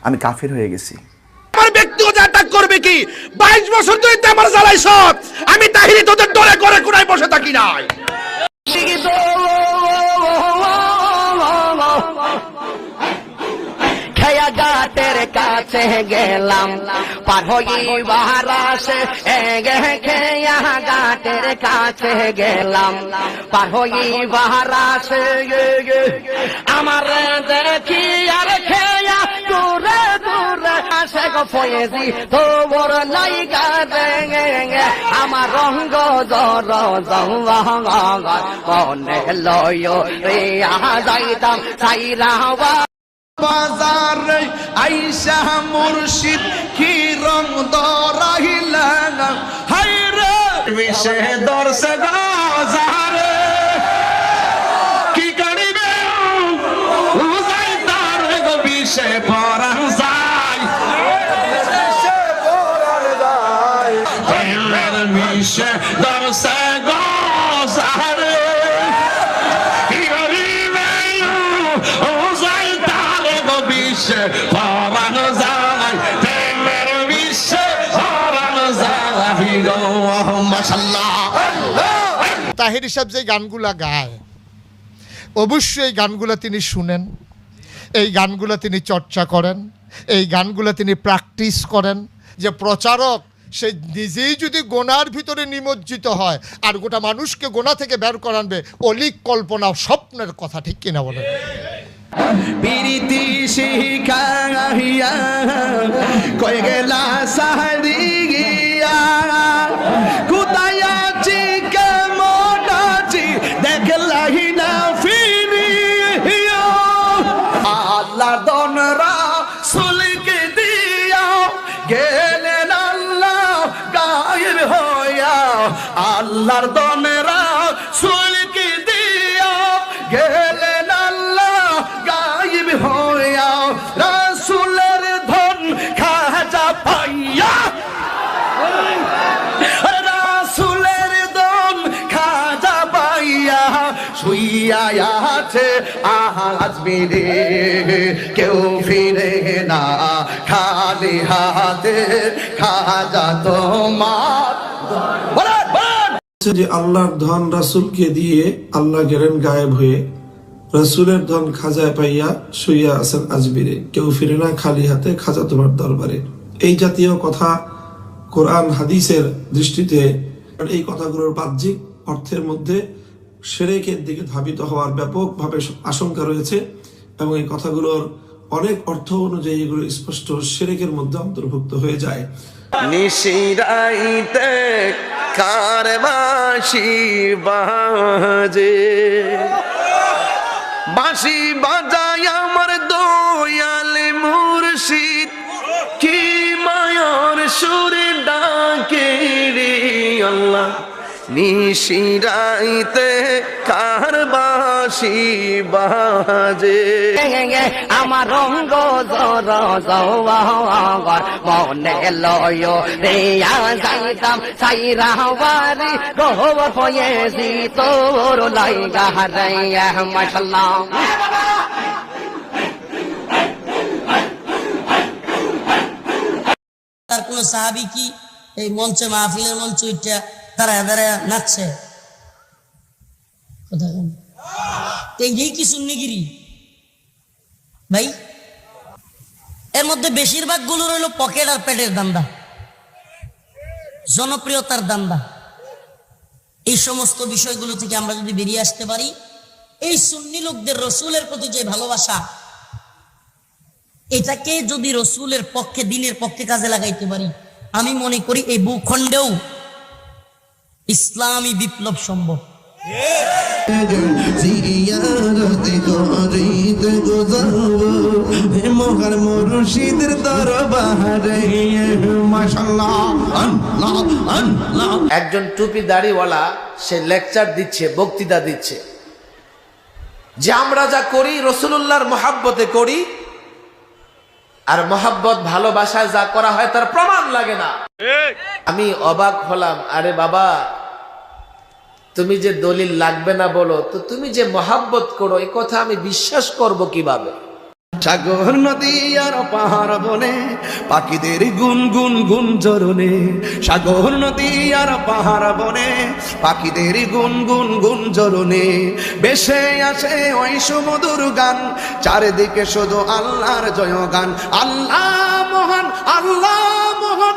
আমি কাফের হয়ে গেছি। আমার ব্যক্তিগত অ্যাটাক করবে কি? 22 বছর ধরে তো আমার জ্বালাই সব। আমি তাহিরি তোদের ডরে করে কোনায় বসে থাকি নাই। খেয়া ঘাটের কাছে গেলাম পার হইবার আসে খেয়া ঘাটের কাছে গেলাম পার হইবার আসে আমার দেখি আর খেয়া দূরে দূরে আসে গো ফয়েজি তোর লাইগা দেঙ্গে আমার রঙ্গ জর মনে লয় রে যাইতাম সাইরাওয়া বাজারে আইসা মুর্শিদ কি রং দরাইলা হায়রে বিশে দর্শে গজারে কি করিবে উজাই তার গো বিশে পরান যায় বিশে দর্শে গজারে তাহেরি সাহেব যে গানগুলা গায় অবশ্যই এই গানগুলা তিনি শুনেন, এই গানগুলা তিনি চর্চা করেন, এই গানগুলা তিনি প্র্যাকটিস করেন। যে প্রচারক সে নিজেই যদি গোনার ভিতরে নিমজ্জিত হয় আর গোটা মানুষকে গোনা থেকে বের করানবে, অলিক কল্পনা স্বপ্নের কথা, ঠিক কিনা বলেন? পিরিতি শিখাইয়া কই গেলা সাহারিয়া কোথায় আছি কেমন আছি দেখলাই না ফিরিয়া আল্লাহ দনরা সুলকে দিয়া গেলেন আল্লাহ গায়েব হইয়া আল্লাহর দনরা সুলকে দিয়া গেলেন আল্লাহ গায়েব হইয়া রাসূলের ধন খাজা পাইয়া রাসূলের ধন খাজা পাইয়া শুইয়া আছে আজমিরে কেউ ফিরে না খালি হাতে খাজা তোমার যে আল্লাহর ধন রাসূলকে দিয়ে আল্লাহ গেলেন গায়েব হয়ে, রাসূলের ধন খাজায় পাইয়া শুইয়া আছেন আজমিরে, কেউ ফিরে না খালি হাতে খাজা তোমার দরবারে। এই জাতীয় কথা কোরআন হাদিসের দৃষ্টিতে এই কথাগুলোর বাহ্যিক অর্থের মধ্যে শিরকের দিকে ধাবিত হওয়ার ব্যাপকভাবে আশঙ্কা রয়েছে এবং এই কথাগুলোর অনেক অর্থ অনুযায়ী এগুলো স্পষ্ট শিরকের মধ্যে অন্তর্ভুক্ত হয়ে যায়। নিশিরাইতে কার বাঁশি বাজে বাঁশি বাজায় আমার দয়াল মুর্শিদ কি মায়ার সুরে ডাকে রে আল্লাহ নিশিরাইতে কার বাঁশি বাজে আমার রঙ্গ মনে লয় রে যাইতাম সাইরাওয়ারি গো ফয়েজি তোর লাইগা হারাইয়া মাশাআল্লাহ। তার কোন সাহাবী কি এই মঞ্চে মাহফিলের মঞ্চ উঠা দাঁড়ায় দাঁড়ায় নাচছে? এই কি সুন্নিগিরি ভাই? এর মধ্যে বেশিরভাগ গুলো রইল পকেট আর পেটের দান্দা, জনপ্রিয়তার দান্দা। এই সমস্ত বিষয়গুলো থেকে আমরা যদি বেরিয়ে আসতে পারি, এই সুন্নি লোকদের রসুলের প্রতি যে ভালোবাসা, এটাকে যদি রসুলের পক্ষে দিনের পক্ষে কাজে লাগাইতে পারি, আমি মনে করি এই ভূখণ্ডেও ইসলামী বিপ্লব সম্ভব। একজন টুপি দাড়িওয়ালা সে লেকচার দিচ্ছে, বক্তৃতা দিচ্ছে যে আমরা যা করি রাসূলুল্লাহর মহব্বতে করি, আর মহব্বত ভালোবাসায় যা করা হয় তার প্রমাণ লাগে না। আমি অবাক হলাম, আরে বাবা তুমি যে দলিল লাগবে না বলো, তো তুমি যে মহব্বত করো এই কথা আমি বিশ্বাস করব কিভাবে? সাগর নদী আর পাহাড় বনে পাখিদের গুন গুন গুন জরনে, সাগর নদী আর পাহাড় বনে পাখিদের গুন গুন গুন জরনে, বেশে আসে ওই সুমধুর গান, চারিদিকে শুধু আল্লাহর জয়গান। আল্লাহ মহান, আল্লাহ মহান,